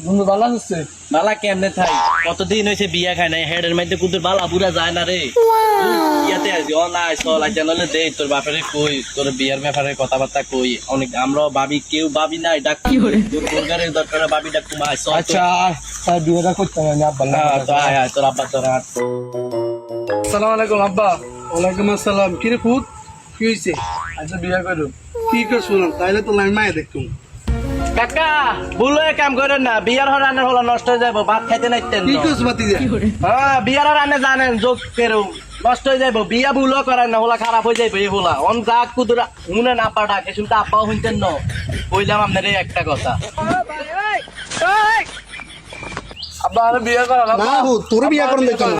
বন্ধু ভালো আছে? বালা কেমনে থাই কতদিন হয়েছে বিয়া খাই নাই হেডের মধ্যে কুদুর বালা বুড়া যায় না রে ইয়াতে আছি ও না চল আজ জানালে দে তোর বাপেরে কই তোর বিয়ার ব্যাপারে কথাবার্তা কই অনেক আমরা ভাবি কেউ ভাবি নাই ডাক দরকারের দরকার ভাবি ডাক তুমি আয় চল আচ্ছা স্যার বিয়েটা করতে হবে না আব্বা তো আয় আয় তোর আব্বা তোর হাত আসসালামু আলাইকুম আব্বা। ওয়ালাইকুম আসসালাম। কিরে ফুট কি হয়েছে? আচ্ছা বিয়ে করো। কি করে শুনলাম তাইলে তো লাইন মায়ে দেখতুম। কাকা ভুলো কাম করেন না বিয়ার রান্নার হলো নষ্ট হয়ে যাবো ভাত খাইতে নাইতেন কি করছ বাতি যা? হ্যাঁ বিয়ার রান্না জানেন যোগ কেরো নষ্ট হয়ে যাবো বিয়া ভুলো করেন না হলা খারাপ হয়ে যাইবো এই হলা অন যা কুদুরা শুনে না পা ডাকে শুনতে আব্বাও শুনতেন না কইলাম আপনার এই একটা কথা আব্বা আর বিয়ে করো না হো তোর বিয়া করন দেখতাম।